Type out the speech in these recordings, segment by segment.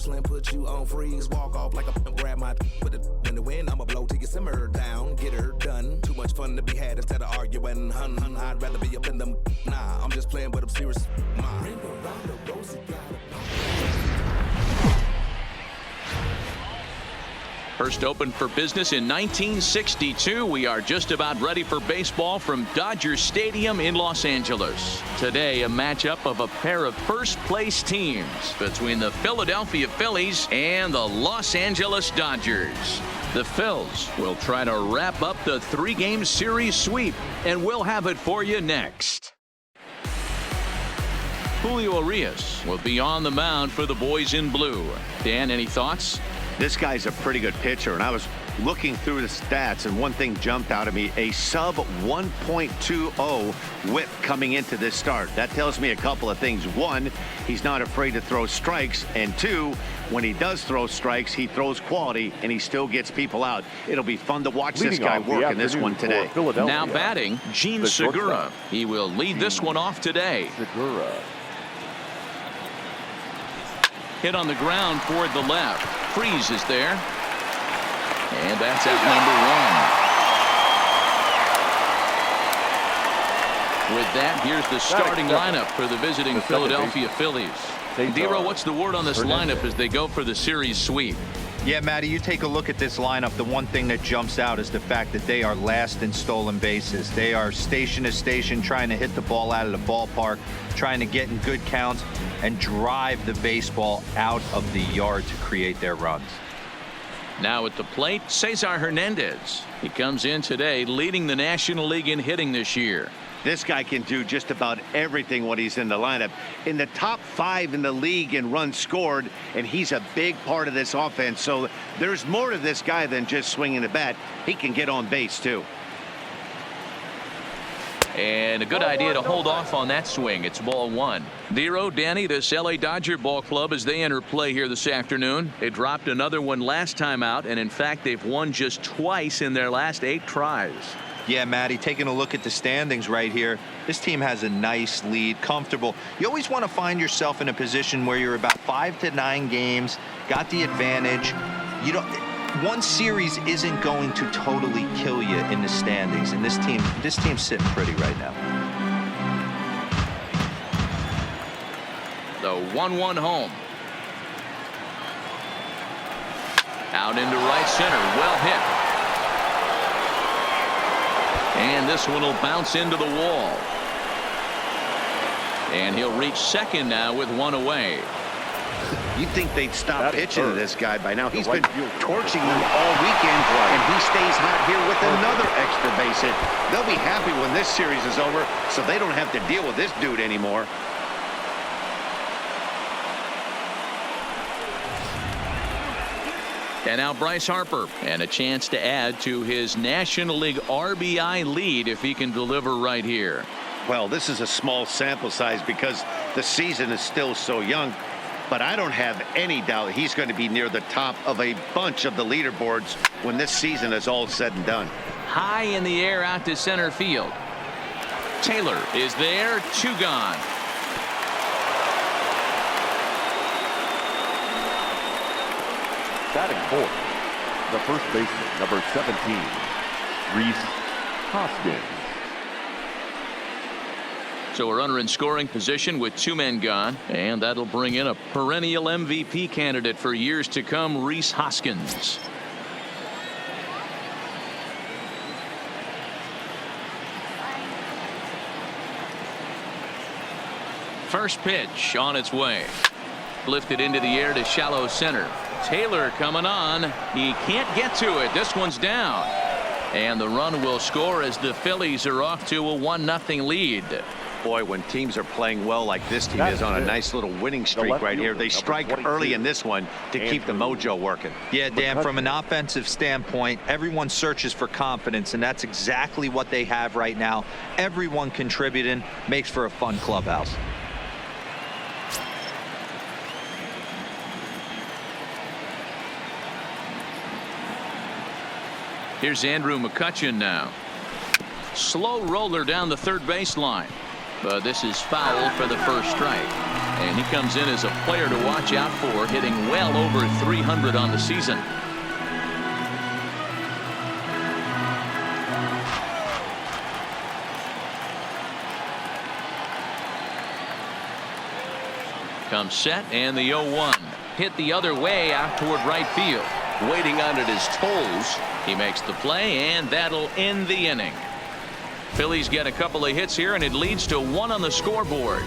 Slim put you on freeze, walk off like a grab my put it in the wind. I'ma blow till you simmer down, get her done. Too much fun to be had instead of arguing. Hun, I'd rather be up in them. Nah, I'm just playing, but I'm serious. Ring around the rosy, First opened for business in 1962. We are just about ready for baseball from Dodger Stadium in Los Angeles. Today, a matchup of a pair of first-place teams between the Philadelphia Phillies and the Los Angeles Dodgers. The Phils will try to wrap up the three-game series sweep, and we'll have it for you next. Julio Urias will be on the mound for the boys in blue. Dan, any thoughts? This guy's a pretty good pitcher, and I was looking through the stats, and one thing jumped out at me: a sub 1.20 whip coming into this start. That tells me a couple of things. One, he's not afraid to throw strikes, and two, when he does throw strikes, he throws quality, and he still gets people out. It'll be fun to watch this guy work in this one today. Now batting, Gene Segura. He will lead this one off today. Hit on the ground toward the left. Freeze is there. And that's out number one. With that, here's the starting lineup for the visiting Philadelphia Phillies. Dero, what's the word on this lineup as they go for the series sweep? Yeah, Matty, you take a look at this lineup. The one thing that jumps out is the fact that they are last in stolen bases. They are station to station trying to hit the ball out of the ballpark, trying to get in good counts and drive the baseball out of the yard to create their runs. Now at the plate, Cesar Hernandez. He comes in today leading the National League in hitting this year. This guy can do just about everything when he's in the lineup. In the top 5 in the league in runs scored, and he's a big part of this offense. So there's more to this guy than just swinging the bat. He can get on base, too. And a good idea to hold off on that swing. It's ball one. Dero, Danny, this LA Dodger ball club as they enter play here this afternoon. They dropped another one last time out, and in fact, they've won just twice in their last 8 tries. Yeah, Matty, taking a look at the standings right here, this team has a nice lead, comfortable. You always want to find yourself in a position where you're about 5 to 9 games, got the advantage. You don't. One series isn't going to totally kill you in the standings, and this team's sitting pretty right now. The 1-1 home. Out into right center, well hit. And this one will bounce into the wall. And he'll reach second now with one away. You'd think they'd stop pitching to this guy by now. He's been torching them all weekend, and he stays hot here with another extra base hit. They'll be happy when this series is over, so they don't have to deal with this dude anymore. And now Bryce Harper, and a chance to add to his National League RBI lead if he can deliver right here. Well, this is a small sample size because the season is still so young, but I don't have any doubt he's going to be near the top of a bunch of the leaderboards when this season is all said and done. High in the air out to center field. Taylor is there, 2 gone. Batting fourth, the first baseman, number 17, Rhys Hoskins. So a runner in scoring position with 2 men gone, and that'll bring in a perennial MVP candidate for years to come, Rhys Hoskins. First pitch on its way. Lifted into the air to shallow center. Taylor coming on. He can't get to it. This one's down. And the run will score as the Phillies are off to a 1-0 lead. Boy, when teams are playing well like this team is on a nice little winning streak right here, they strike early in this one to keep the mojo working. Yeah, Dan, from an offensive standpoint, everyone searches for confidence, and that's exactly what they have right now. Everyone contributing makes for a fun clubhouse. Here's Andrew McCutchen now. Slow roller down the third baseline. But this is foul for the first strike. And he comes in as a player to watch out for, hitting well over 300 on the season. Comes set, and the 0-1. Hit the other way out toward right field. Waiting on it is Toles. He makes the play, and that'll end the inning. Phillies get a couple of hits here, and it leads to 1 on the scoreboard.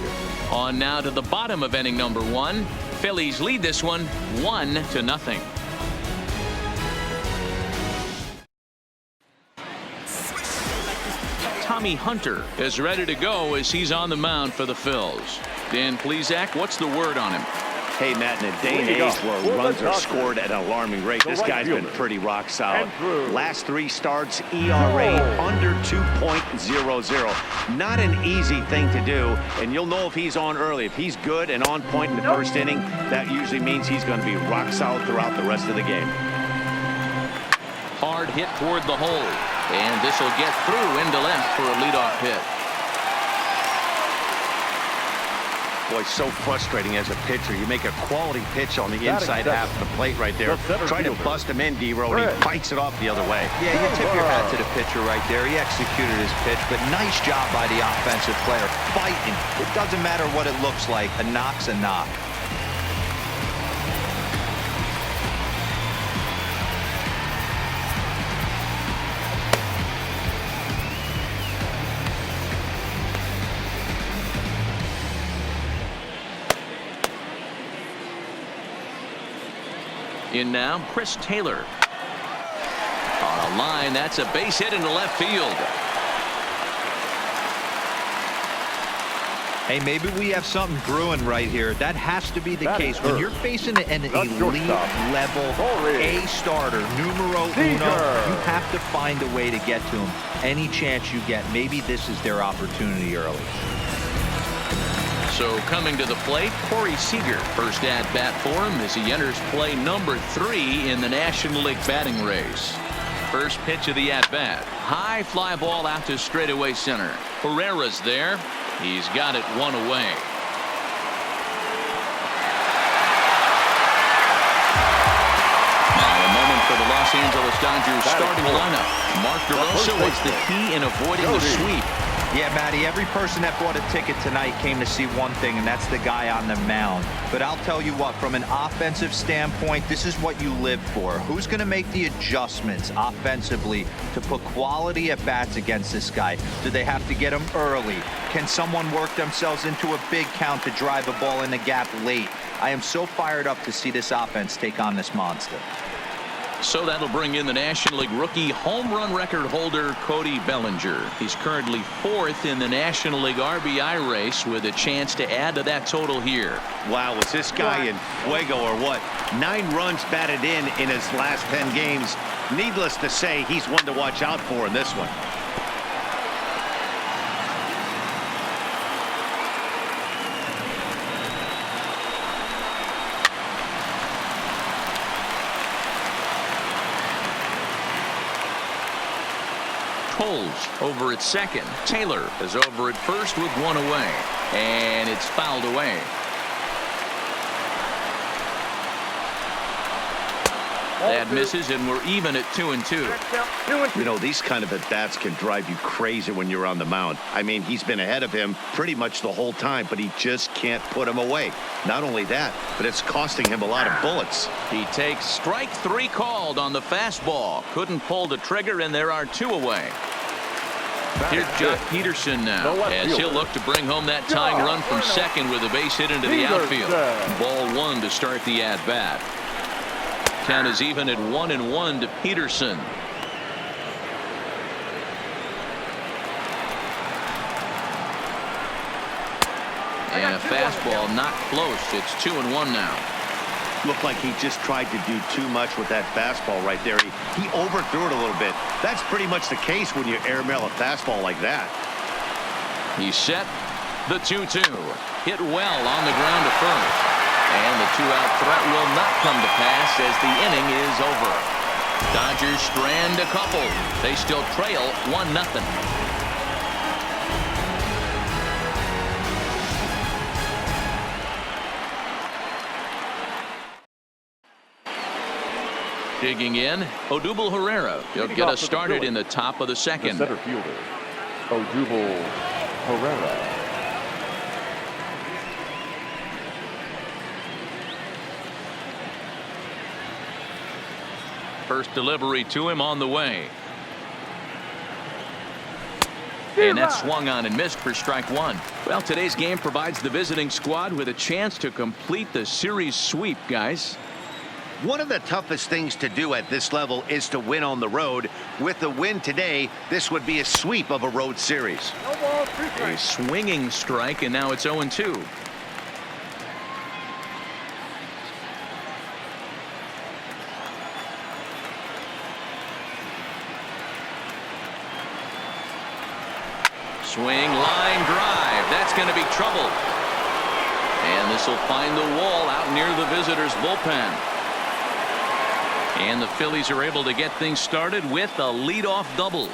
On now to the bottom of inning number 1. Phillies lead this one 1-0. Tommy Hunter is ready to go as he's on the mound for the Phils. Dan Plesac, what's the word on him? Hey, Matt, in a day and age where runs are scored at an alarming rate, this guy's been pretty rock solid. Last 3 starts, ERA under 2.00. Not an easy thing to do, and you'll know if he's on early. If he's good and on point in the first inning, that usually means he's going to be rock solid throughout the rest of the game. Hard hit toward the hole, and this will get through into left for a leadoff hit. Boy, so frustrating as a pitcher. You make a quality pitch on the inside half of the plate right there. Try to bust him in, D-Row, and he bites it off the other way. Yeah, you tip your hat to the pitcher right there. He executed his pitch, but nice job by the offensive player. Fighting. It doesn't matter what it looks like. A knock's a knock. In now, Chris Taylor. On a line, that's a base hit into left field. Hey, maybe we have something brewing right here. That has to be the case. When you're facing an elite level A starter, numero uno, you have to find a way to get to him. Any chance you get, maybe this is their opportunity early. So coming to the plate, Corey Seager. First at bat for him as he enters play number 3 in the National League batting race. First pitch of the at bat. High fly ball out to straightaway center. Herrera's there. He's got it 1 away. Now a moment for the Los Angeles Dodgers starting lineup. Mark DeRosa was the key in avoiding the sweep. Yeah, Matty, every person that bought a ticket tonight came to see one thing, and that's the guy on the mound. But I'll tell you what, from an offensive standpoint, this is what you live for. Who's going to make the adjustments offensively to put quality at bats against this guy? Do they have to get him early? Can someone work themselves into a big count to drive a ball in the gap late? I am so fired up to see this offense take on this monster. So that'll bring in the National League rookie home run record holder Cody Bellinger. He's currently 4th in the National League RBI race with a chance to add to that total here. Wow, was this guy in fuego or what? 9 runs batted in his last 10 games. Needless to say, he's one to watch out for in this one. Toles over at second. Taylor is over at first with 1 away. And it's fouled away. That misses, and we're even at 2-2. You know, these kind of at-bats can drive you crazy when you're on the mound. I mean, he's been ahead of him pretty much the whole time, but he just can't put him away. Not only that, but it's costing him a lot of bullets. He takes strike 3 called on the fastball. Couldn't pull the trigger, and there are 2 away. Here's Jock Peterson now, as he'll look to bring home that tying run from second with a base hit into the outfield. Ball 1 to start the at-bat. Count is even at 1-1 to Peterson. And a fastball not close. It's 2-1 now. Looked like he just tried to do too much with that fastball right there. He overthrew it a little bit. That's pretty much the case when you airmail a fastball like that. He's set. The 2-2. Hit well on the ground to first. And the 2-out threat will not come to pass as the inning is over. Dodgers strand a couple. They still trail 1-0. Digging in, Odubel Herrera. He'll get us started in the top of the second. The center fielder, Odubel Herrera. First delivery to him on the way. And that swung on and missed for strike one. Well, today's game provides the visiting squad with a chance to complete the series sweep, guys. One of the toughest things to do at this level is to win on the road. With the win today, this would be a sweep of a road series. A swinging strike, and now it's 0-2. Swing, line drive. That's going to be trouble. And this will find the wall out near the visitors' bullpen. And the Phillies are able to get things started with a leadoff double.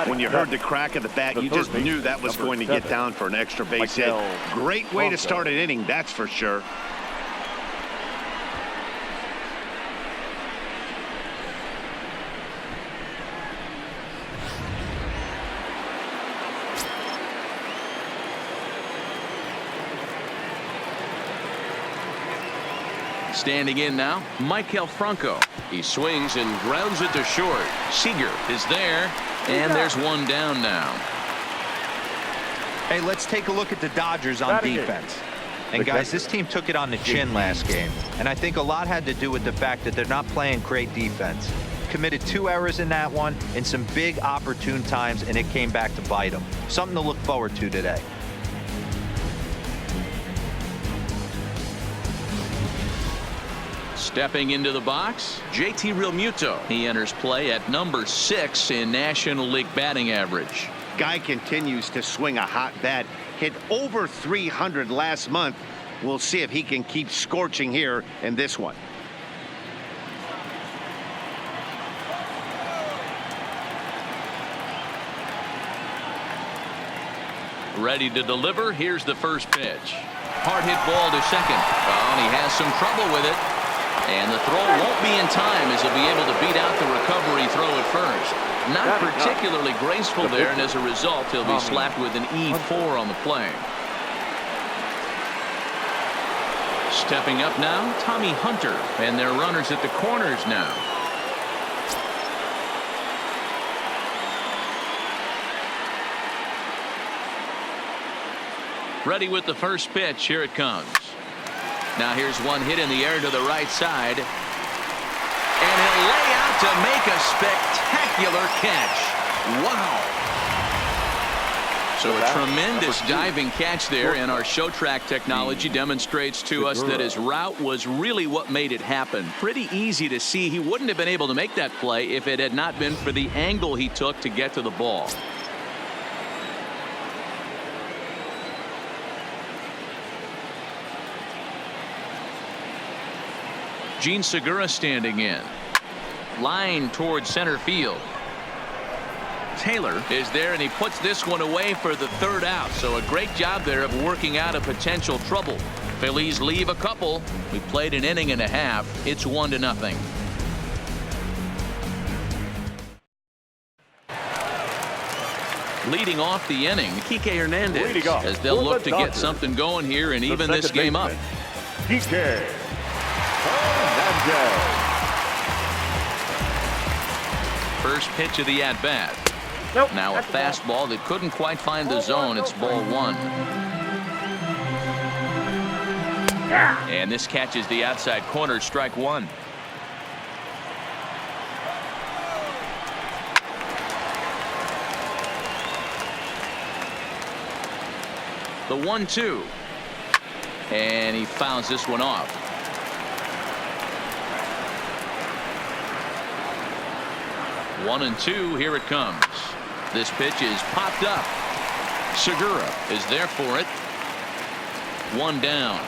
When you heard the crack of the bat, you just knew that was going to get down for an extra base hit. Great way to start an inning, that's for sure. Standing in now, Maikel Franco. He swings and grounds it to short. Seager is there, and there's one down now. Hey, let's take a look at the Dodgers on defense. And guys, this team took it on the chin last game, and I think a lot had to do with the fact that they're not playing great defense. Committed 2 errors in that one in some big opportune times, and it came back to bite them. Something to look forward to today. Stepping into the box, JT Realmuto. He enters play at number 6 in National League batting average. Guy continues to swing a hot bat. Hit over 300 last month. We'll see if he can keep scorching here in this one. Ready to deliver. Here's the first pitch. Hard hit ball to second. Oh, and he has some trouble with it. And the throw won't be in time as he'll be able to beat out the recovery throw at first. Not particularly graceful there, and as a result, he'll be slapped with an E4 on the play. Stepping up now, Tommy Hunter, and their runners at the corners now. Ready with the first pitch. Here it comes. Now here's one hit in the air to the right side. And he'll lay out to make a spectacular catch. Wow. So a tremendous diving catch there, and our show track technology demonstrates to us that his route was really what made it happen. Pretty easy to see he wouldn't have been able to make that play if it had not been for the angle he took to get to the ball. Gene Segura standing in. Line towards center field. Taylor is there, and he puts this one away for the third out. So a great job there of working out a potential trouble. Phillies leave a couple. We played an inning and a half. It's 1-0. Leading off the inning, Kike Hernandez, as they'll look to get something going here and even this game up. Kike. First pitch of the at-bat. Now a fastball that couldn't quite find the zone. It's ball one. And this catches the outside corner, strike one. The 1-2. And he fouls this one off. 1-2. Here it comes. This pitch is popped up. Segura is there for it. One down.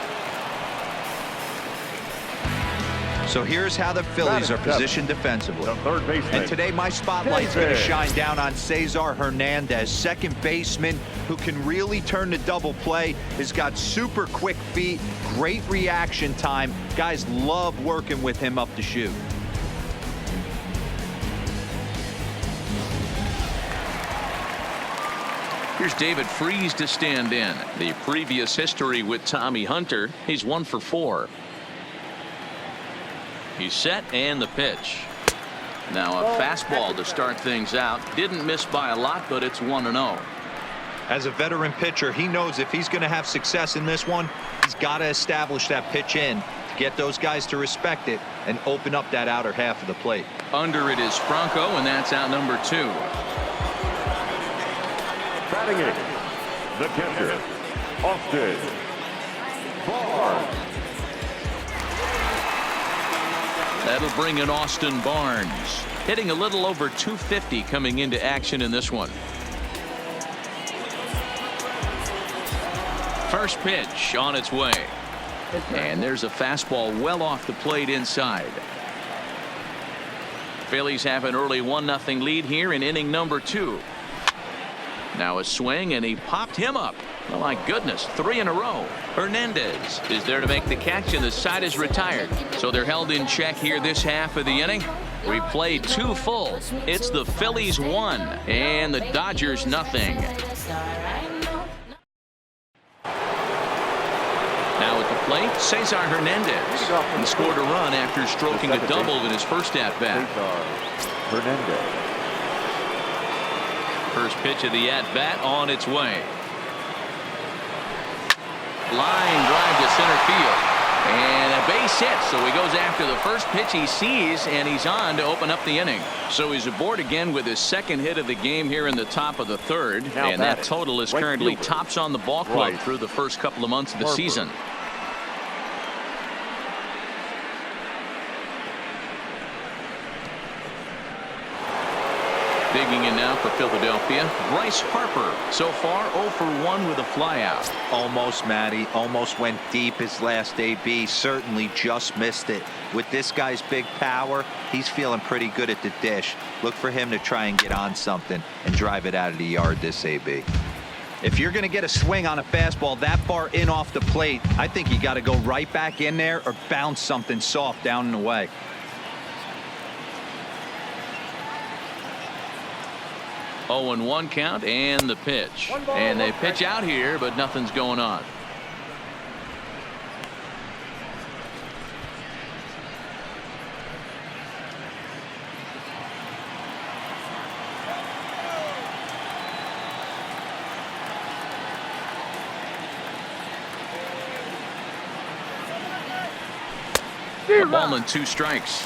So here's how the Phillies are positioned defensively. And today my spotlight's going to shine down on Cesar Hernandez, second baseman who can really turn the double play. Has got super quick feet, great reaction time. Guys love working with him up the chute. Here's David Freese to stand in. The previous history with Tommy Hunter, he's 1 for 4. He's set, and the pitch. Now a fastball to start things out. Didn't miss by a lot, but it's 1-0. As a veteran pitcher, he knows if he's going to have success in this one, he's got to establish that pitch in to get those guys to respect it and open up that outer half of the plate. Under it is Franco, and that's out number 2. Batting in, the catcher, Austin Barnes. That'll bring in Austin Barnes, hitting a little over 250 coming into action in this one. First pitch on its way. And there's a fastball well off the plate inside. Phillies have an early 1-0 lead here in inning number 2. Now a swing, and he popped him up. Oh my goodness, 3 in a row. Hernandez is there to make the catch, and the side is retired. So they're held in check here this half of the inning. We played 2 full. It's the Phillies 1 and the Dodgers 0. Now at the plate, Cesar Hernandez. He scored a run after stroking a double in his first at-bat. Hernandez. First pitch of the at-bat on its way. Line drive to center field. And a base hit, so he goes after the first pitch he sees, and he's on to open up the inning. So he's aboard again with his second hit of the game here in the top of the 3rd. And that total is currently tops on the ball club through the first couple of months of the season. Digging in now for Philadelphia, Bryce Harper. So far 0 for 1 with a flyout. Almost, Matty. Almost went deep his last AB. Certainly just missed it. With this guy's big power, he's feeling pretty good at the dish. Look for him to try and get on something and drive it out of the yard this AB. If you're going to get a swing on a fastball that far in off the plate, I think you got to go right back in there or bounce something soft down and away. Oh, and 1 count, and the pitch. And they pitch out here, but nothing's going on. A ball and 2 strikes.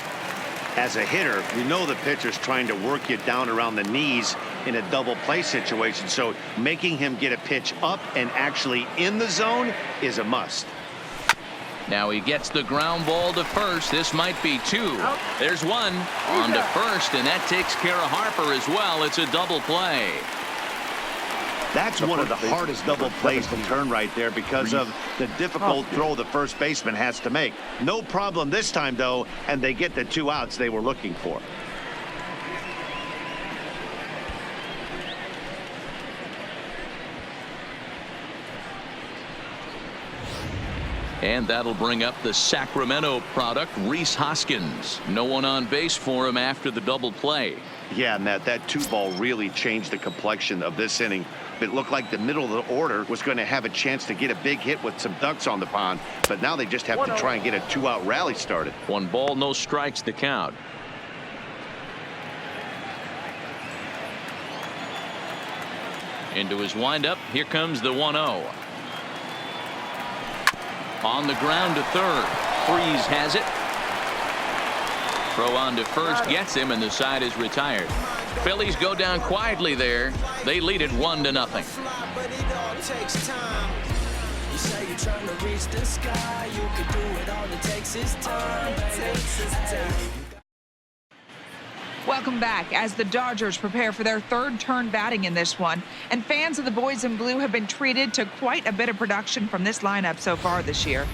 As a hitter, you know the pitcher's trying to work you down around the knees in a double play situation, so making him get a pitch up and actually in the zone is a must. Now he gets the ground ball to first. This might be 2. There's 1 on to first, and that takes care of Harper as well. It's a double play. That's one of the hardest double plays to turn right there because of the difficult throw the first baseman has to make. No problem this time, though, and they get the 2 outs they were looking for. And that'll bring up the Sacramento product, Rhys Hoskins. No one on base for him after the double play. Yeah, Matt, that 2-ball really changed the complexion of this inning. It looked like the middle of the order was going to have a chance to get a big hit with some ducks on the pond, but now they just have to try and get a 2-out rally started. 1 ball, no strikes to count. Into his windup. Here comes the 1-0. On the ground to third. Freese has it. Throw on to first gets him, and the side is retired. Phillies go down quietly there. They lead it 1-0. You say you're trying to reach the sky. You can do it. All it takes is time. Welcome back as the Dodgers prepare for their 3rd turn batting in this one. And fans of the boys in blue have been treated to quite a bit of production from this lineup so far this year.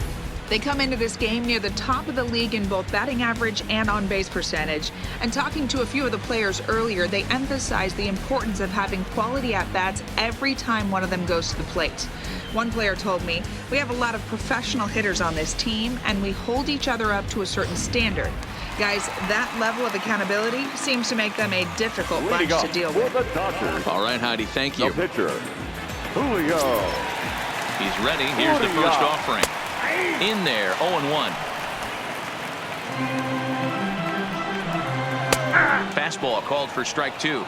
They come into this game near the top of the league in both batting average and on-base percentage. And talking to a few of the players earlier, they emphasized the importance of having quality at-bats every time one of them goes to the plate. One player told me, "We have a lot of professional hitters on this team, and we hold each other up to a certain standard." Guys, that level of accountability seems to make them a difficult bunch to deal with. All right, Heidi, thank you. The pitcher, Julio. He's ready. Here's the first offering. In there, 0-1. Fastball called for strike 2.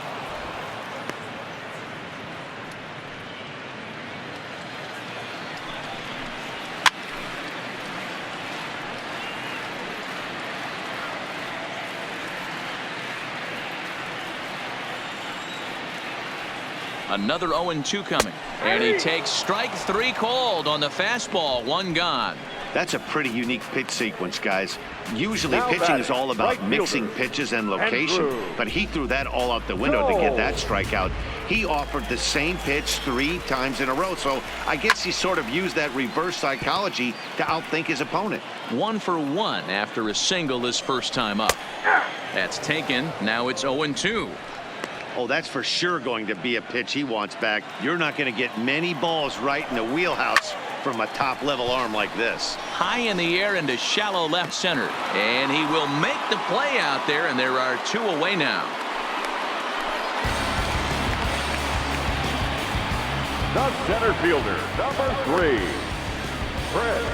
Another 0-2 coming. And he takes strike 3 called on the fastball. 1 gone. That's a pretty unique pitch sequence, guys. Usually pitching is all about mixing pitches and location, but he threw that all out the window to get that strikeout. He offered the same pitch 3 times in a row, so I guess he sort of used that reverse psychology to outthink his opponent. 1 for 1 after a single his first time up. That's taken. Now it's 0-2. Oh, that's for sure going to be a pitch he wants back. You're not going to get many balls right in the wheelhouse from a top-level arm like this. High in the air into shallow left center. And he will make the play out there, and there are 2 away now. The center fielder, number 3, Chris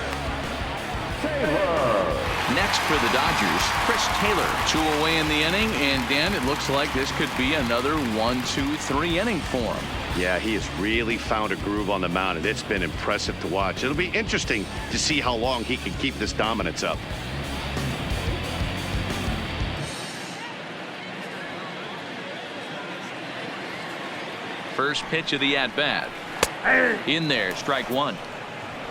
Taylor. Next for the Dodgers, Chris Taylor. 2 away in the inning, and Dan, it looks like this could be another 1-2-3 inning for him. Yeah, he has really found a groove on the mound, and it's been impressive to watch. It'll be interesting to see how long he can keep this dominance up. First pitch of the at-bat. In there, strike 1.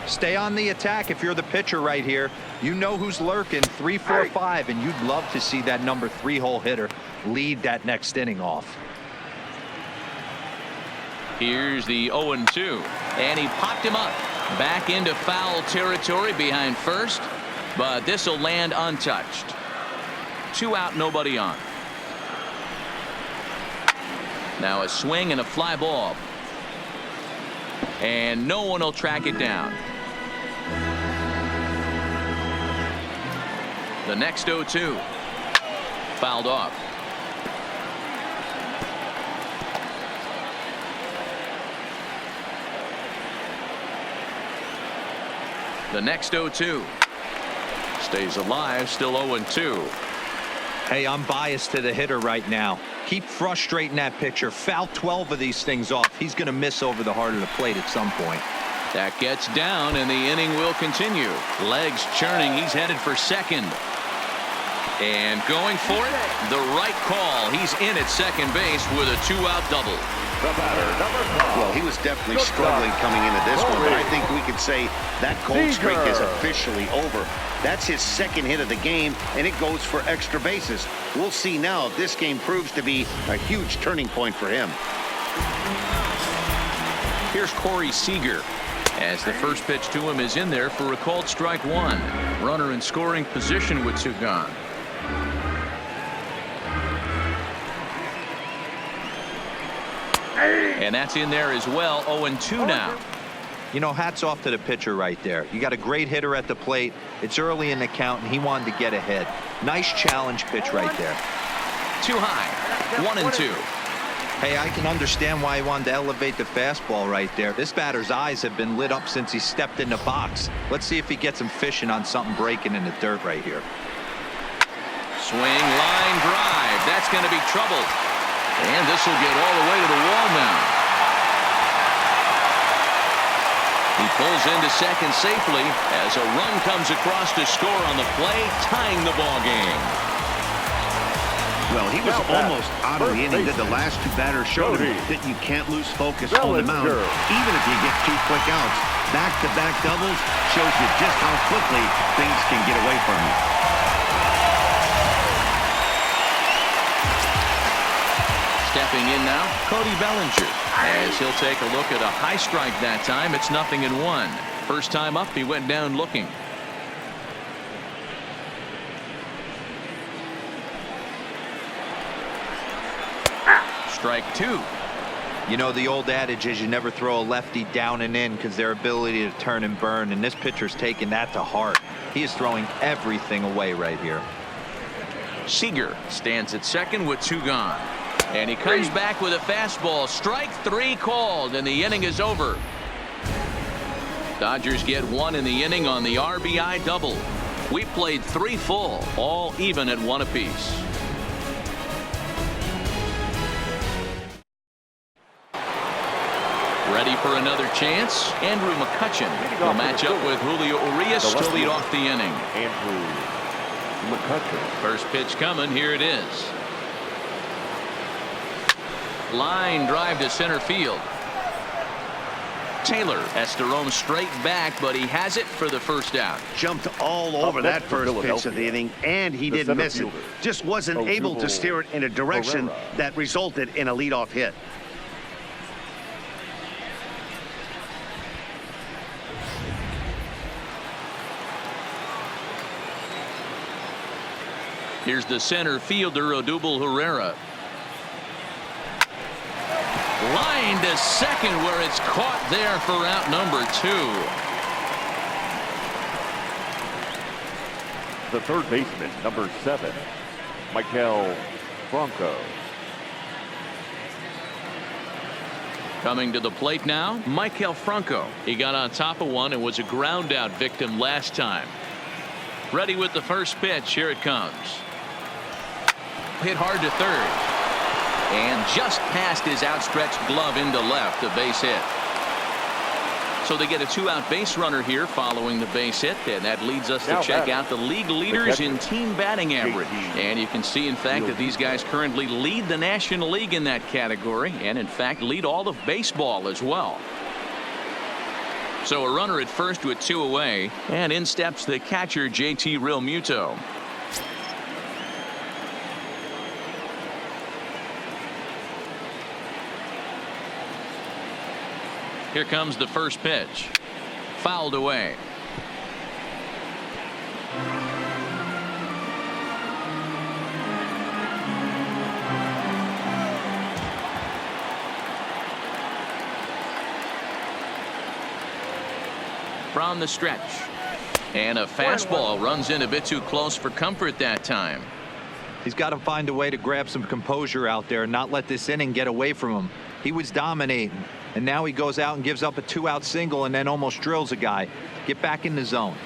Stay on the attack if you're the pitcher right here. You know who's lurking, 3, 4, 5, and you'd love to see that number 3-hole hitter lead that next inning off. Here's the 0-2, and he popped him up back into foul territory behind first, but this will land untouched. 2 out, nobody on. Now a swing and a fly ball, and no one will track it down. The next 0-2 fouled off. The next 0-2 stays alive, still 0-2. Hey, I'm biased to the hitter right now. Keep frustrating that pitcher. Foul 12 of these things off. He's going to miss over the heart of the plate at some point. That gets down, and the inning will continue. Legs churning. He's headed for second. And going for it, the right call. He's in at second base with a 2-out double. The batter, number 5. Well, he was definitely struggling coming into this one, but I think we could say that cold streak is officially over. That's his second hit of the game, and it goes for extra bases. We'll see now if this game proves to be a huge turning point for him. Here's Corey Seager, as the first pitch to him is in there for a called strike 1. Runner in scoring position with 2 gone. And that's in there as well. 0-2 now. You know, hats off to the pitcher right there. You got a great hitter at the plate. It's early in the count, and he wanted to get ahead. Nice challenge pitch right there. Too high. 1-2. Hey, I can understand why he wanted to elevate the fastball right there. This batter's eyes have been lit up since he stepped in the box. Let's see if he gets him fishing on something breaking in the dirt right here. Swing, line drive. That's going to be trouble. And this will get all the way to the wall now. He pulls into second safely as a run comes across to score on the play, tying the ball game. Well, he was almost out of the inning. That the last 2 batters showed him that you can't lose focus on the mound, even if you get 2 quick outs. Back-to-back doubles shows you just how quickly things can get away from you. Stepping in now, Cody Bellinger, as he'll take a look at a high strike that time. It's 0-1. First time up, he went down looking. Strike 2. You know, the old adage is you never throw a lefty down and in because their ability to turn and burn, and this pitcher's taking that to heart. He is throwing everything away right here. Seager stands at second with 2 gone. And he comes back with a fastball. Strike 3 called, and the inning is over. Dodgers get 1 in the inning on the RBI double. We played 3 full, all even at 1 apiece. Ready for another chance? Andrew McCutchen will match up with Julio Urias to lead off the inning. Andrew McCutchen. First pitch coming. Here it is. Line drive to center field. Taylor has to roam straight back, but he has it for the first out. Jumped all over that first pitch of the inning, and he didn't miss it. Just wasn't able to steer it in a direction that resulted in a leadoff hit. Here's the center fielder, Odubel Herrera. Line to second, where it's caught there for out number 2. The third baseman, number 7, Michael Franco. Coming to the plate now, Michael Franco. He got on top of one and was a ground out victim last time. Ready with the first pitch. Here it comes. Hit hard to third. And just past his outstretched glove into left, a base hit. So they get a 2-out base runner here following the base hit, and that leads us to check out the league leaders in team batting average. And you can see, in fact, that these guys currently lead the National League in that category, and in fact lead all of baseball as well. So a runner at first with 2 away, and in steps the catcher, JT Realmuto. Here comes the first pitch. Fouled away. From the stretch. And a fastball runs in a bit too close for comfort that time. He's got to find a way to grab some composure out there and not let this inning get away from him. He was dominating, and now he goes out and gives up a 2-out single and then almost drills a guy. Get back in the zone.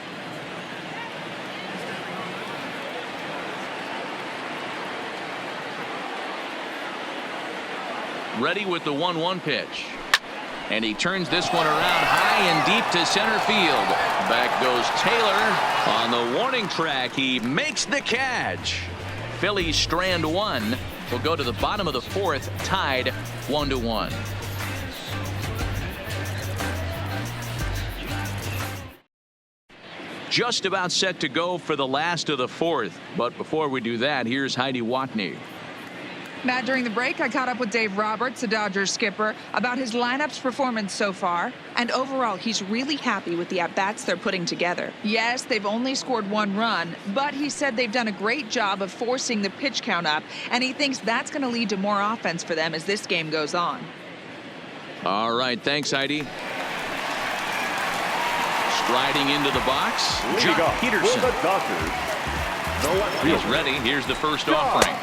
Ready with the 1-1 pitch. And he turns this one around high and deep to center field. Back goes Taylor on the warning track. He makes the catch. Phillies strand 1. Will go to the bottom of the 4th, tied 1-1. Just about set to go for the last of the 4th. But before we do that, here's Heidi Watney. Matt, during the break, I caught up with Dave Roberts, the Dodgers skipper, about his lineup's performance so far. And overall, he's really happy with the at-bats they're putting together. Yes, they've only scored 1 run, but he said they've done a great job of forcing the pitch count up, and he thinks that's going to lead to more offense for them as this game goes on. All right, thanks, Heidi. Striding into the box, Jock Peterson. He's ready. Here's the first offering.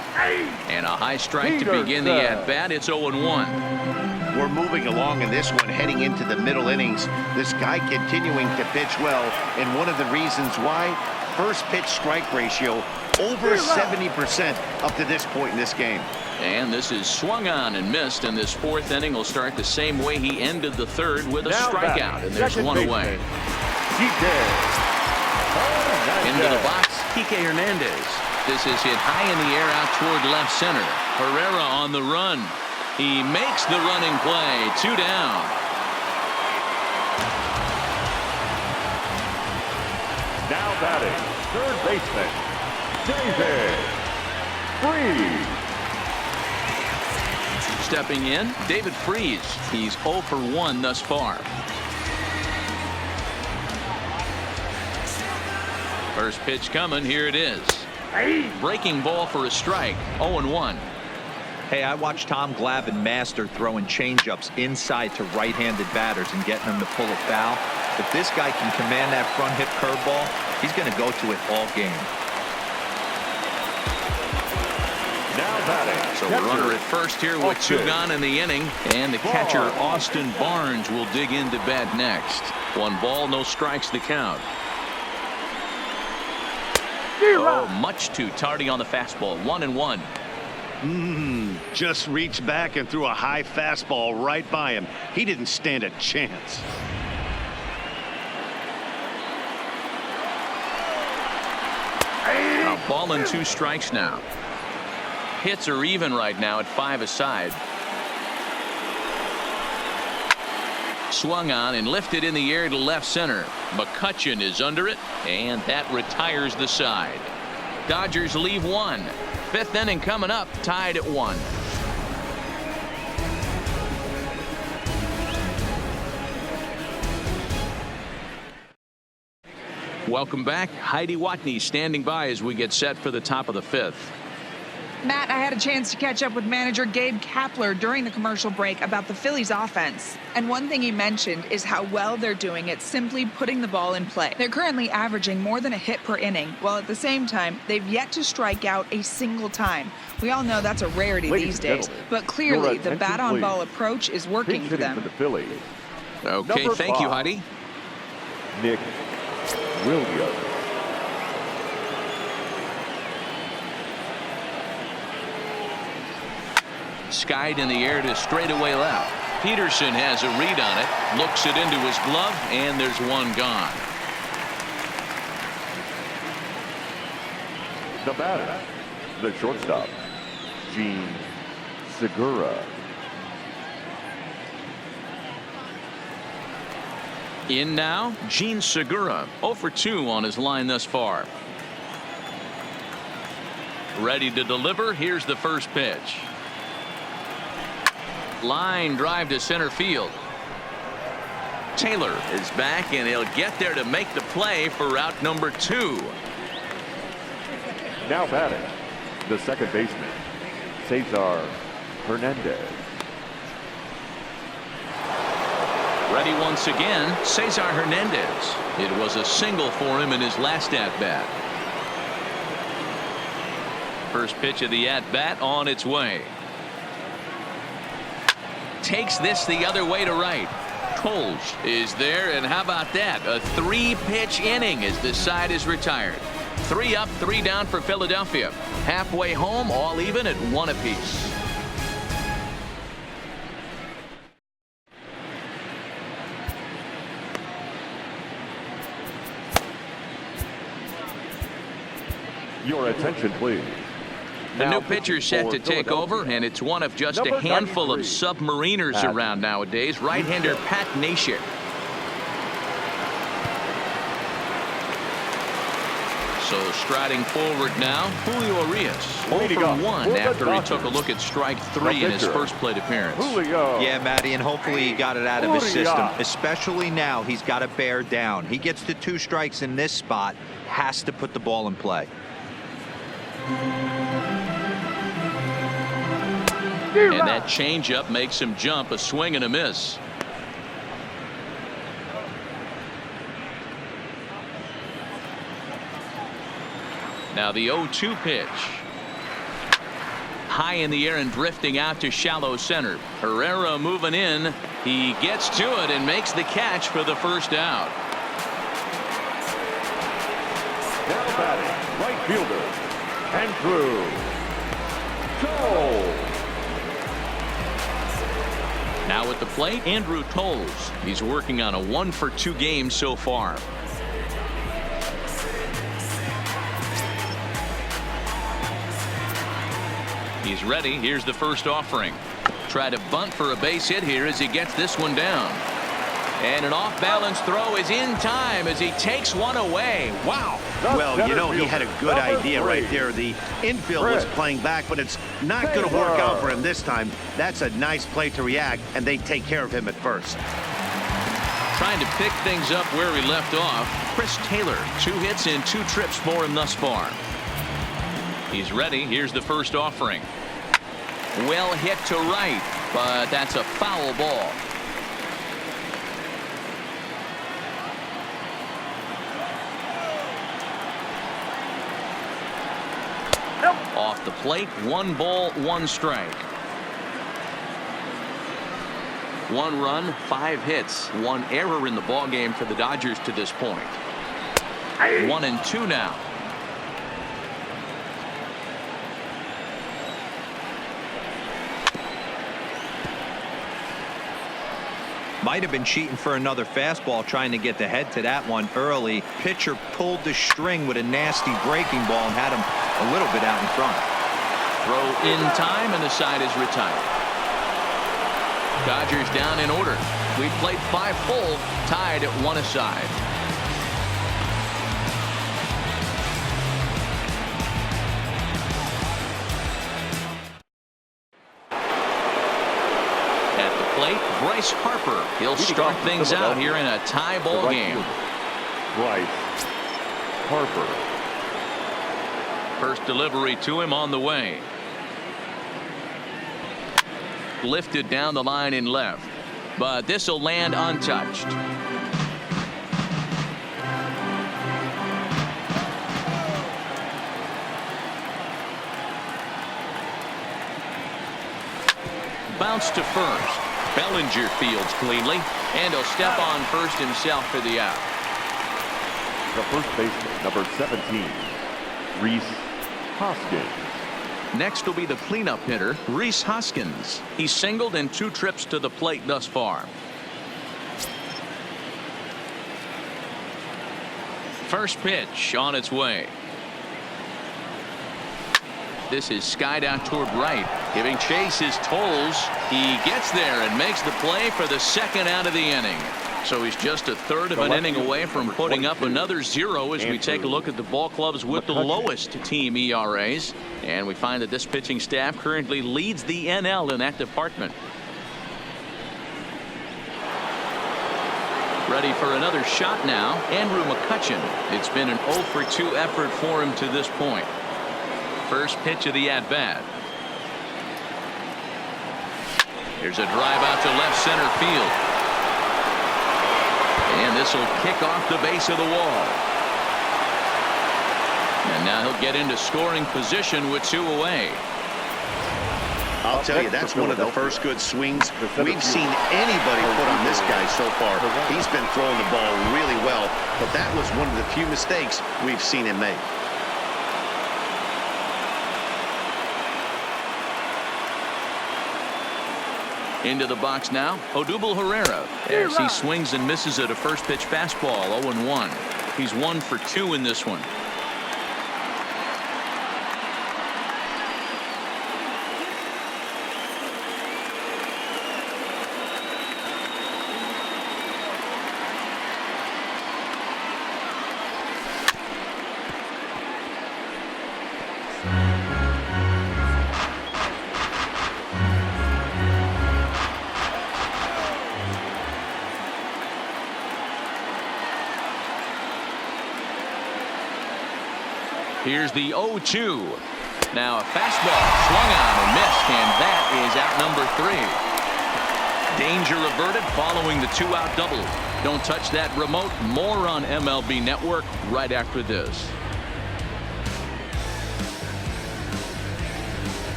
And a high strike to begin the at-bat. It's 0-1. We're moving along in this one, heading into the middle innings. This guy continuing to pitch well, and one of the reasons why, first pitch strike ratio over 70% up to this point in this game. And this is swung on and missed, and this 4th inning will start the same way he ended the 3rd with a strikeout, and there's 1 away. Into the box, Kike Hernandez. This is hit high in the air out toward left center. Herrera on the run. He makes the running play. 2 down. Now batting, third baseman, David Freese. Stepping in, David Freese. He's 0 for 1 thus far. First pitch coming. Here it is. Breaking ball for a strike. 0-1. Hey, I watched Tom Glavine master throwing changeups inside to right-handed batters and getting them to pull a foul. If this guy can command that front hip curveball, he's going to go to it all game. Now batting. So the runner at first here with 2 gone in the inning. And the catcher, Austin Barnes, will dig into bat next. 1 ball, no strikes to count. Oh, much too tardy on the fastball. 1-1. Just reached back and threw a high fastball right by him. He didn't stand a chance. A ball and 2 strikes now. Hits are even right now at 5 aside. Swung on and lifted in the air to left center. McCutchen is under it, and that retires the side. Dodgers leave 1. 5th inning coming up, tied at 1. Welcome back. Heidi Watney standing by as we get set for the top of the 5th. Matt, I had a chance to catch up with manager Gabe Kapler during the commercial break about the Phillies offense. And one thing he mentioned is how well they're doing at simply putting the ball in play. They're currently averaging more than a hit per inning, while at the same time, they've yet to strike out a single time. We all know that's a rarity these days, but clearly the bat-on-ball approach is working for them. For the Phillies. Okay, thank you, Heidi. Nick Williams. Skied in the air to straightaway left. Peterson has a read on it, looks it into his glove, and there's 1 gone. The batter, the shortstop, Gene Segura. In now, Gene Segura, 0 for 2 on his line thus far. Ready to deliver. Here's the first pitch. Line drive to center field. Taylor is back, and he'll get there to make the play for route number 2. Now batting, the second baseman, Cesar Hernandez. Ready once again, Cesar Hernandez. It was a single for him in his last at-bat. First pitch of the at-bat on its way. Takes this the other way to right. Coles is there, and how about that? A 3-pitch inning as the side is retired. 3 up, 3 down for Philadelphia. Halfway home, all even at 1 apiece. Your attention, please. The new pitcher set to take over, and it's one of just a handful of submariners around nowadays. Right-hander Pat Neshek. So striding forward now, Julio Urias. 0 for 1 after he took a look at strike 3 in his first plate appearance. Yeah, Matty, and hopefully he got it out of his system. Especially now, he's got to bear down. He gets the 2 strikes in this spot, has to put the ball in play. And that changeup makes him jump, a swing and a miss. Now the 0-2 pitch. High in the air and drifting out to shallow center. Herrera moving in. He gets to it and makes the catch for the first out. Now batting, right fielder, Andrew Toles. Now at the plate, Andrew Toles. He's working on a 1 for 2 game so far. He's ready. Here's the first offering. Try to bunt for a base hit here as he gets this one down. And an off-balance throw is in time as he takes one away. Wow. Well, you know, he had a good idea right there. The infield was playing back, but it's not going to work out for him this time. That's a nice play to react, and they take care of him at first. Trying to pick things up where he left off. Chris Taylor, 2 hits and 2 trips for him thus far. He's ready. Here's the first offering. Well hit to right, but that's a foul ball. Off the plate, 1 ball, 1 strike. 1 run, 5 hits, 1 error in the ballgame for the Dodgers to this point. 1-2 now. Might have been cheating for another fastball, trying to get the head to that one early. Pitcher pulled the string with a nasty breaking ball and had him a little bit out in front. Throw in time, and the side is retired. Dodgers down in order. We played 5 full, tied at 1 aside. At the plate, Bryce Harper. He'll start things out here in a tie ball game. Bryce Harper. First delivery to him on the way. Lifted down the line in left, but this will land untouched. Bounce to first. Bellinger fields cleanly, and he'll step on first himself for the out. The first baseman, number 17, Rhys Hoskins. Next will be the cleanup hitter, Rhys Hoskins. He's singled in 2 trips to the plate thus far. First pitch on its way. This is skied out toward right. Giving chase is Tolles. He gets there and makes the play for the 2nd out of the inning. So he's just a 1/3 of an inning away from putting up another 0 as we take a look at the ball clubs with the lowest team ERAs. And we find that this pitching staff currently leads the NL in that department. Ready for another shot now, Andrew McCutchen. It's been an 0 for 2 effort for him to this point. First pitch of the at-bat. Here's a drive out to left center field. And this will kick off the base of the wall. And now he'll get into scoring position with 2 away. I'll tell you, that's one of the first good swings we've seen anybody put on this guy so far. He's been throwing the ball really well, but that was one of the few mistakes we've seen him make. Into the box now, Odubel Herrera, as he swings and misses at a first pitch fastball, 0-1. He's 1 for 2 in this one. Here's the 0-2. Now a fastball swung on and missed, and that is out number 3. Danger averted following the 2-out double. Don't touch that remote. More on MLB Network right after this.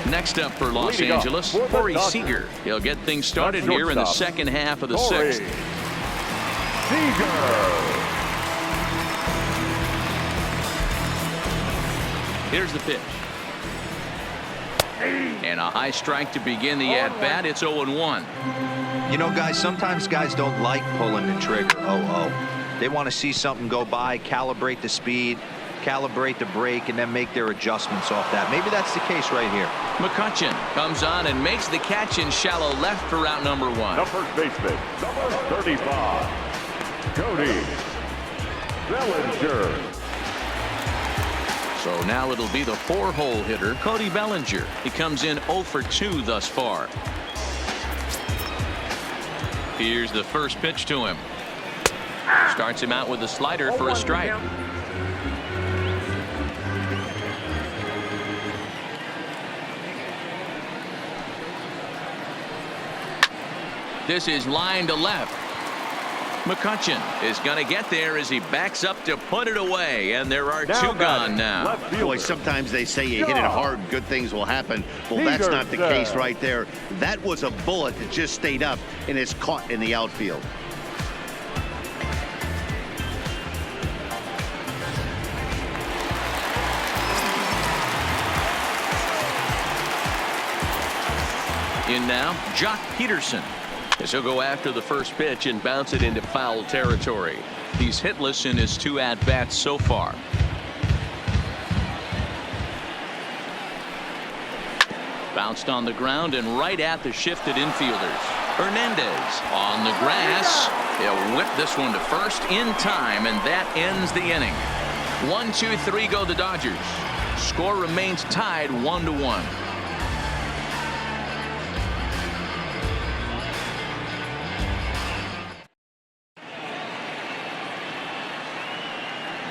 Next up for Los Angeles, Corey Seager. He'll get things started here in the 2nd half of the 6th. Here's the pitch. And a high strike to begin the at-bat. It's 0-1. You know, guys, sometimes guys don't like pulling the trigger. They want to see something go by, calibrate the speed, calibrate the brake, and then make their adjustments off that. Maybe that's the case right here. McCutchen comes on and makes the catch in shallow left for route number 1. The first baseman, number 35, Cody Bellinger. So now it'll be the 4-hole hitter, Cody Bellinger. He comes in 0 for 2 thus far. Here's the first pitch to him. Starts him out with a slider for a strike. This is line to left. McCutcheon is going to get there as he backs up to put it away, and there are Now two gone now. Boy, sometimes they say you hit it hard, good things will happen. Well, that's not the case right there. That was a bullet that just stayed up and is caught in the outfield. In now, Jock Peterson, as he'll go after the first pitch and bounce it into foul territory. He's hitless in his 2 at-bats so far. Bounced on the ground and right at the shifted infielders. Hernandez on the grass. He'll whip this one to first in time, and that ends the inning. 1-2-3 go the Dodgers. Score remains tied 1-1.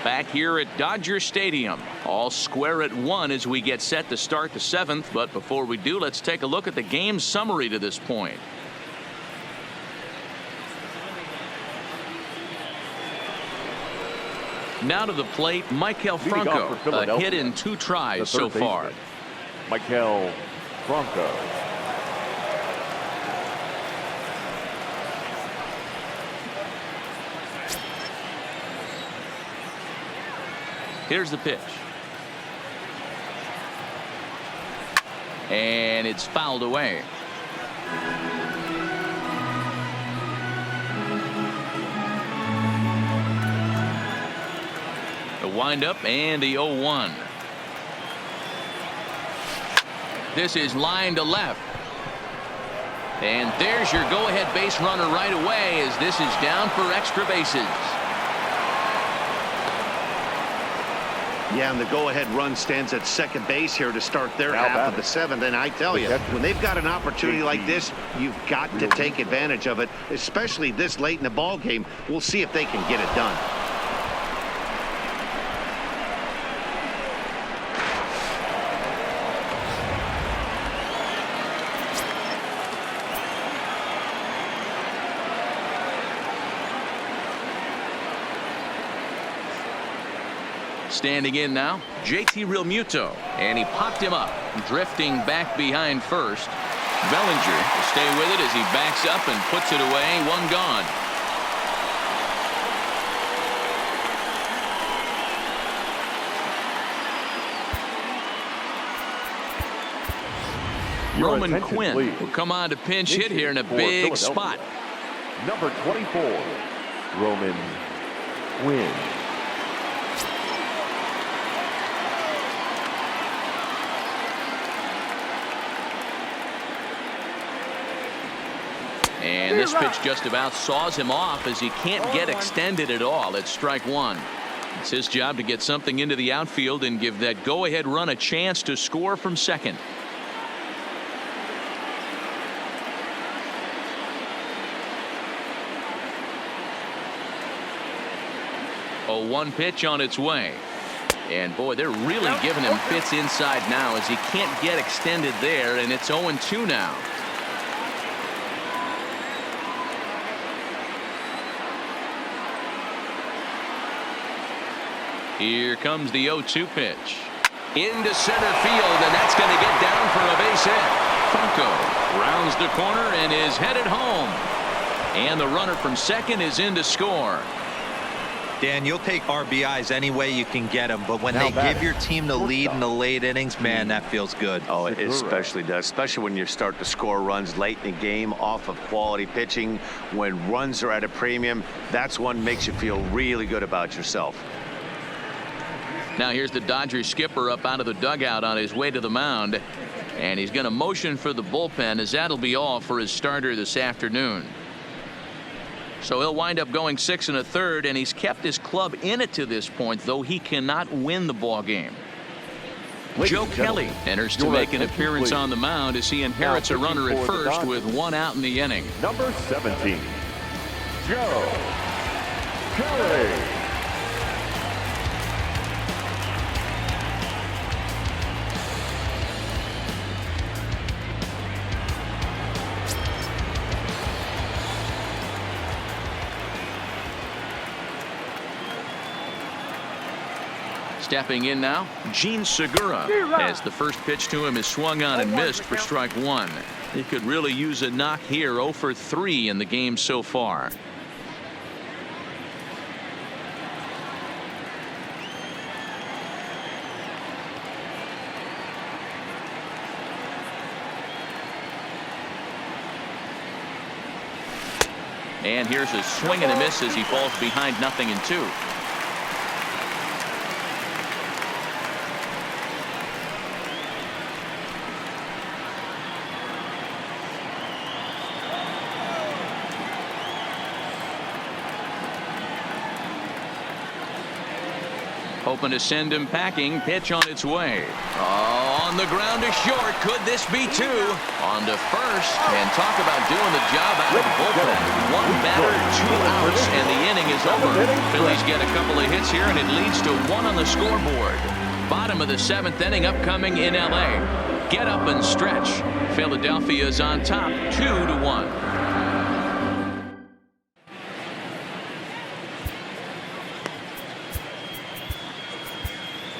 Back here at Dodger Stadium, all square at 1 as we get set to start the 7th. But before we do, let's take a look at the game summary to this point. Now to the plate, Maikel Franco, a hit in 2 tries so far. Maikel Franco. Here's the pitch. And it's fouled away. The windup and the 0-1. This is line to left. And there's your go-ahead base runner right away as this is down for extra bases. Yeah, and the go-ahead run stands at second base here to start their half of the 7th. And I tell you, when they've got an opportunity like this, you've got to take advantage of it, especially this late in the ball game. We'll see if they can get it done. Standing in now, JT Realmuto, and he popped him up, drifting back behind first. Bellinger will stay with it as he backs up and puts it away. 1 gone. Roman Quinn will come on to pinch hit here in a big spot. Number 24, Roman Quinn. And this pitch just about saws him off as he can't get extended at all. It's strike 1. It's his job to get something into the outfield and give that go-ahead run a chance to score from second. A 1 pitch on its way. And boy, they're really giving him fits inside now as he can't get extended there, and it's 0-2 now. Here comes the 0-2 pitch. Into center field, and that's going to get down for a base hit. Franco rounds the corner and is headed home. And the runner from second is in to score. Dan, you'll take RBIs any way you can get them, but when they give your team the lead in the late innings, man, that feels good. Oh, it especially does, especially when you start to score runs late in the game off of quality pitching. When runs are at a premium, that's one makes you feel really good about yourself. Now here's the Dodgers skipper up out of the dugout on his way to the mound, and he's going to motion for the bullpen as that'll be all for his starter this afternoon. So he'll wind up going 6 1/3, and he's kept his club in it to this point, though he cannot win the ball game. Joe Kelly enters to make an appearance on the mound as he inherits a runner at first with 1 out in the inning. Number 17, Joe Kelly. Stepping in now, Gene Segura, as the first pitch to him is swung on and missed for strike one. He could really use a knock here. 0 for 3 in the game so far. And here's a swing and a miss as he falls behind 0-2. Hoping to send him packing. Pitch on its way. Oh, on the ground to short. Could this be two? On to first. And talk about doing the job out of the bullpen. One batter, 2 outs, and the inning is over. Phillies get a couple of hits here, and it leads to 1 on the scoreboard. Bottom of the 7th inning upcoming in L.A. Get up and stretch. Philadelphia is on top, 2-1.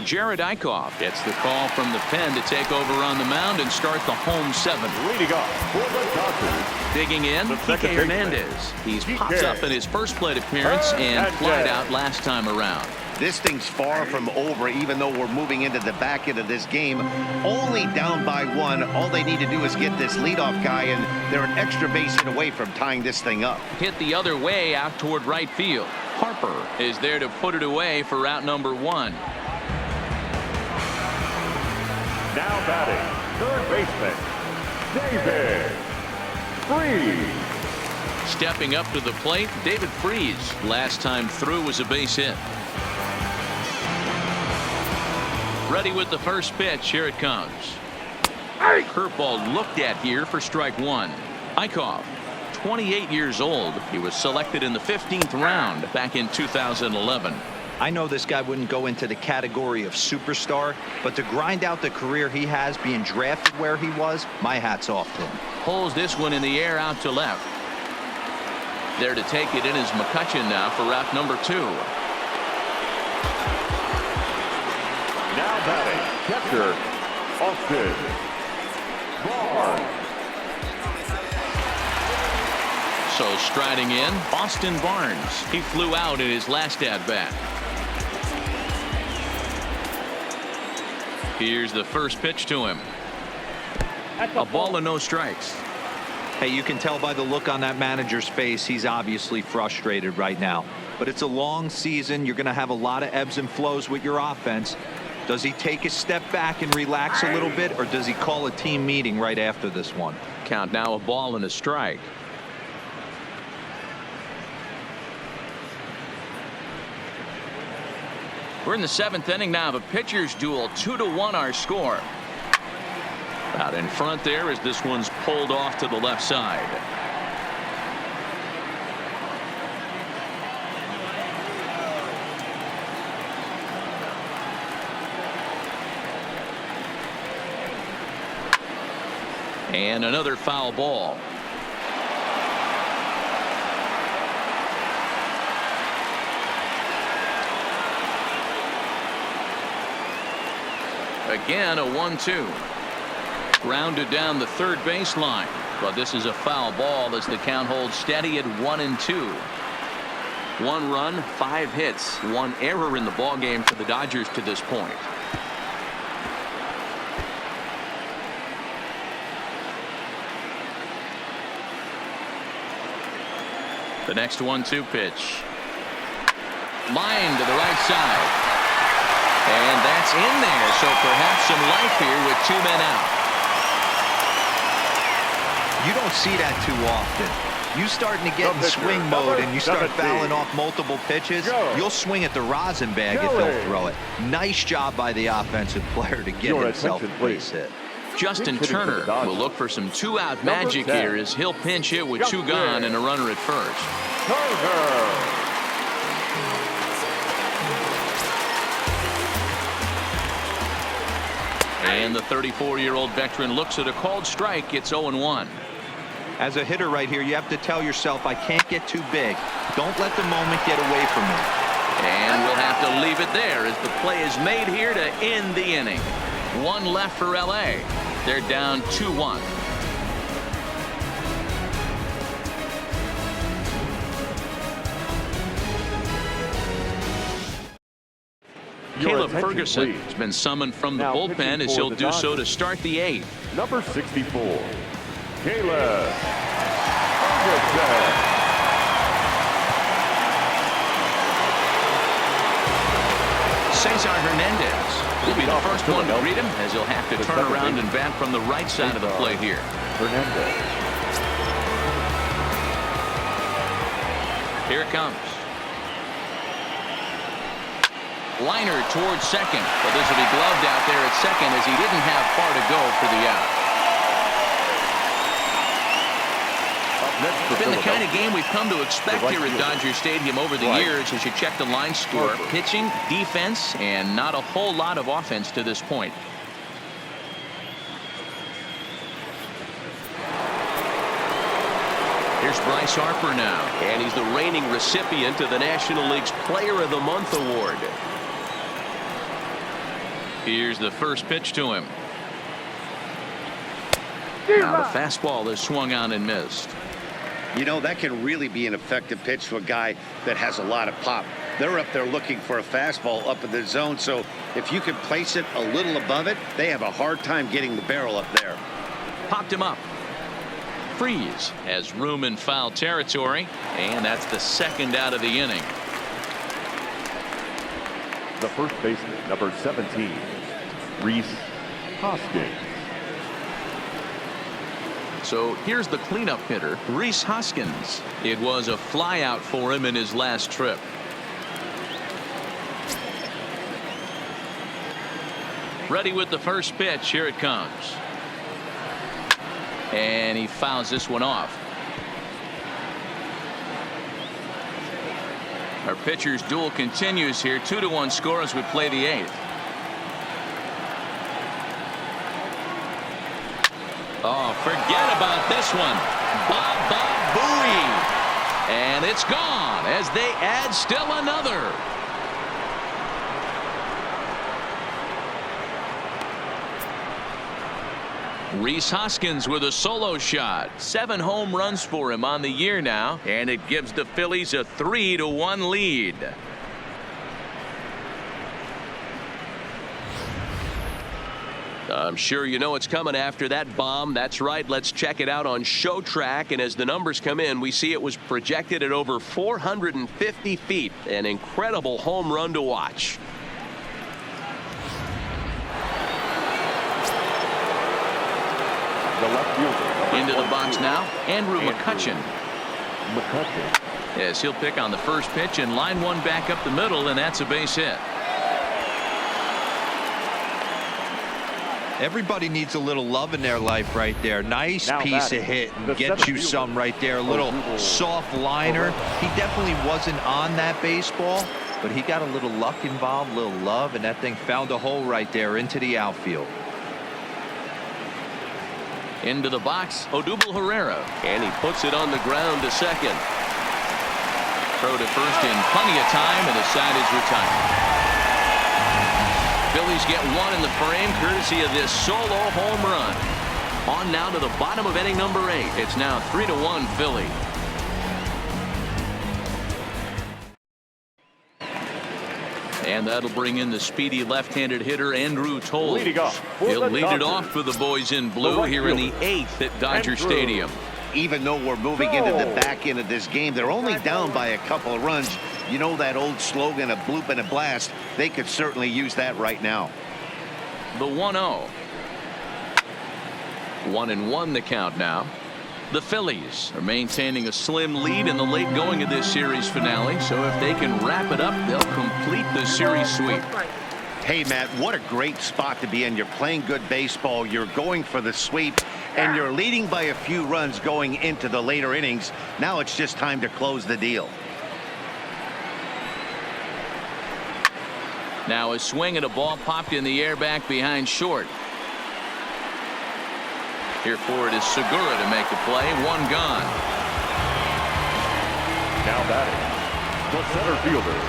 Jared Eichhoff gets the call from the pen to take over on the mound and start the home 7th. Leading off for the Dodgers. Digging in, Kike Hernandez. He's popped up in his first plate appearance and flied out last time around. This thing's far from over, even though we're moving into the back end of this game. Only down by 1. All they need to do is get this leadoff guy, and they're an extra base hit away from tying this thing up. Hit the other way out toward right field. Harper is there to put it away for route number 1. Now batting, third baseman, David Freese. Stepping up to the plate, David Freese. Last time through was a base hit. Ready with the first pitch. Here it comes. Curveball looked at here for strike 1. Eichhoff, 28 years old. He was selected in the 15th round back in 2011. I know this guy wouldn't go into the category of superstar, but to grind out the career he has being drafted where he was, my hat's off to him. Pulls this one in the air out to left. There to take it in is McCutchen now for route number 2. Now batting, catcher, Austin Barnes. So striding in, Austin Barnes. He flew out in his last at-bat. Here's the first pitch to him. A ball and no strikes. Hey, you can tell by the look on that manager's face, he's obviously frustrated right now. But it's a long season. You're going to have a lot of ebbs and flows with your offense. Does he take a step back and relax a little bit, or does he call a team meeting right after this one? Count now, a ball and a strike. We're in the 7th inning now of a pitcher's duel. 2-1 our score. Out in front there as this one's pulled off to the left side. And another foul ball. Again, a 1-2. Grounded down the third baseline. But this is a foul ball as the count holds steady at 1-2. 1 run, 5 hits, 1 error in the ballgame for the Dodgers to this point. The next 1-2 pitch. Line to the right side. And that's in there, so perhaps some life here with 2 men out. You don't see that too often. You starting to get in swing mode and you start fouling off multiple pitches, you'll swing at the rosin bag if they'll throw it. Nice job by the offensive player to get himself a base hit. Justin Turner will look for some 2-out magic here as he'll pinch hit with 2 gone and a runner at first. Turner. And the 34-year-old veteran looks at a called strike. It's 0-1. As a hitter right here, you have to tell yourself, I can't get too big. Don't let the moment get away from me. And we'll have have to leave it there as the play is made here to end the inning. One left for LA. They're down 2-1. Caleb Ferguson has been summoned from the bullpen as he'll do so to start the 8th. Number 64, Caleb Ferguson. Cesar Hernandez will be the first one to greet him as he'll have to turn around and bat from the right side of the plate here. Hernandez. Here it comes. Liner towards second, but this will be gloved out there at second as he didn't have far to go for the out. It's been the kind of game we've come to expect here at Dodger Stadium over the years as you check the line score. Pitching, defense, and not a whole lot of offense to this point. Here's Bryce Harper now, and he's the reigning recipient of the National League's Player of the Month award. Here's the first pitch to him. Now the fastball is swung on and missed. You know, that can really be an effective pitch to a guy that has a lot of pop. They're up there looking for a fastball up in the zone, so if you can place it a little above it, they have a hard time getting the barrel up there. Popped him up. Freeze has room in foul territory, and that's the second out of the inning. The first baseman, number 17, Rhys Hoskins. So here's the cleanup hitter, Rhys Hoskins. It was a flyout for him in his last trip. Ready with the first pitch. Here it comes. And he fouls this one off. Our pitcher's duel continues here. 2-1 score as we play the 8th. Oh, forget about this one. Baba Booey. And it's gone as they add still another. Rhys Hoskins with a solo shot. 7 home runs for him on the year now, and it gives the Phillies a 3-1 lead. I'm sure you know it's coming after that bomb. That's right. Let's check it out on Show Track. And as the numbers come in, we see it was projected at over 450 feet. An incredible home run to watch. The left fielder. Into the box now, Andrew McCutchen. Yes, he'll pick on the first pitch and line one back up the middle, and that's a base hit. Everybody needs a little love in their life right there. Nice piece of hit and gets you some right there. A little soft liner. He definitely wasn't on that baseball, but he got a little luck involved, a little love, and that thing found a hole right there into the outfield. Into the box, Odubel Herrera, and he puts it on the ground to second. Throw to first in plenty of time, and the side is retired. Phillies get one in the frame courtesy of this solo home run. On now to the bottom of inning number 8. It's now 3-1 Philly. And that'll bring in the speedy left-handed hitter Andrew Toles. He'll lead it off for the boys in blue here in the 8th at Dodger Stadium. Even though we're moving into the back end of this game, they're only down by a couple of runs. You know that old slogan, a bloop and a blast. They could certainly use that right now. The 1-0. 1-1 the count now. The Phillies are maintaining a slim lead in the late going of this series finale, so if they can wrap it up, they'll complete the series sweep. Hey, Matt, what a great spot to be in. You're playing good baseball. You're going for the sweep, and you're leading by a few runs going into the later innings. Now it's just time to close the deal. Now a swing and a ball popped in the air back behind short. Here for it is Segura to make the play. One gone. Now batting, the center fielder,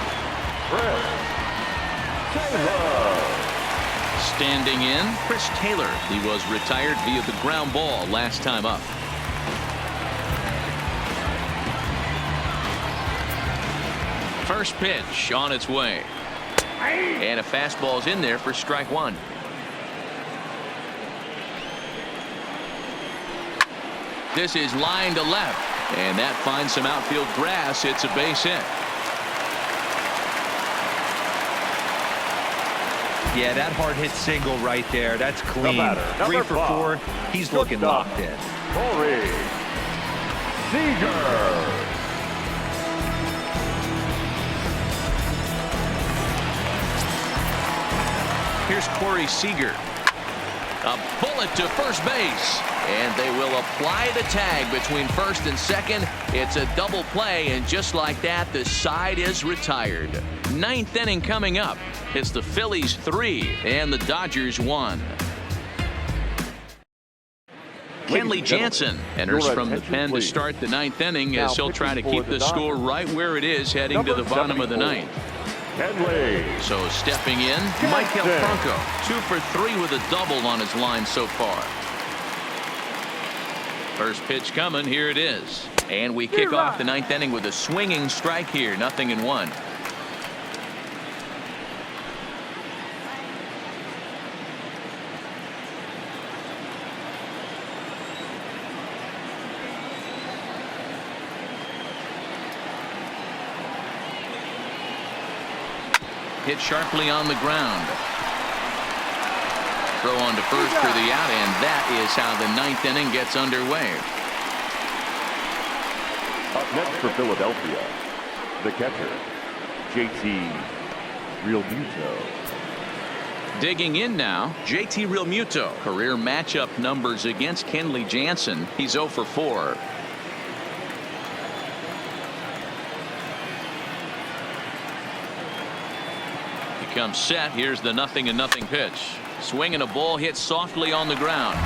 Fred Standing in, Chris Taylor. He was retired via the ground ball last time up. First pitch on its way. And a fastball's in there for strike one. This is line to left. And that finds some outfield grass. It's a base hit. Yeah, that hard hit single right there. That's clean. Batter, 3 for 4. He's looking locked in. Corey Seager. Here's Corey Seager. A bullet to first base. And they will apply the tag between first and second. It's a double play, and just like that, the side is retired. 9th inning coming up. It's the Phillies 3 and the Dodgers 1. Kenley Jansen enters from the pen to start the 9th inning as he'll try to keep the score right where it is heading to the bottom of the 9th. So stepping in, Michael Franco, 2 for 3 with a double on his line so far. First pitch coming, here it is. And we kick off the 9th inning with a swinging strike here, 0-1. Hit sharply on the ground. Throw on to first for the out, and that is how the 9th inning gets underway. Up next for Philadelphia, the catcher, JT Realmuto. Digging in now, JT Realmuto. Career matchup numbers against Kenley Jansen. He's 0 for 4. Comes set. Here's the 0-0 pitch. Swinging a ball hit softly on the ground.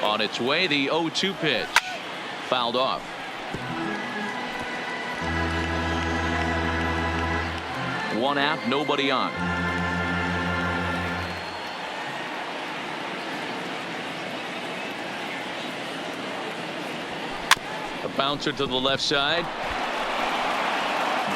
On its way, the 0-2 pitch. Fouled off. One out, nobody on. A bouncer to the left side.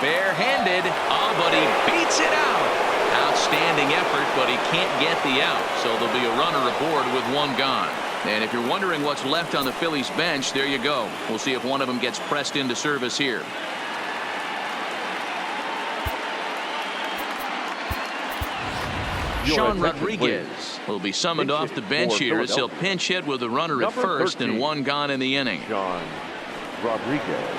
Barehanded. Oh, but he beats it out. Outstanding effort, but he can't get the out. So there'll be a runner aboard with one gone. And if you're wondering what's left on the Phillies bench, there you go. We'll see if one of them gets pressed into service here. Sean Rodriguez will be summoned off the bench here as he'll pinch hit with a runner at first and one gone in the inning. Sean Rodriguez.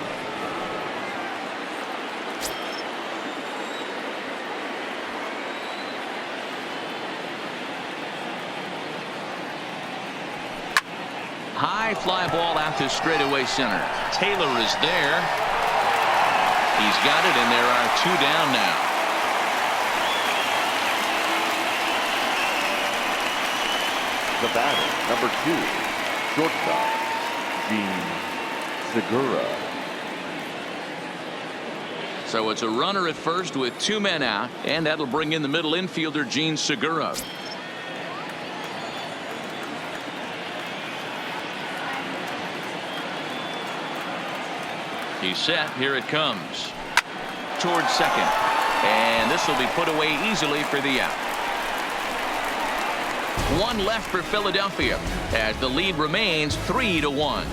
High fly ball out to straightaway center. Taylor is there. He's got it, and there are 2 down now. The batter, number 2, shortstop, Jean Segura. So it's a runner at first with 2 men out, and that'll bring in the middle infielder, Jean Segura. He's set. Here it comes. Towards second. And this will be put away easily for the out. 1 left for Philadelphia as the lead remains 3-1.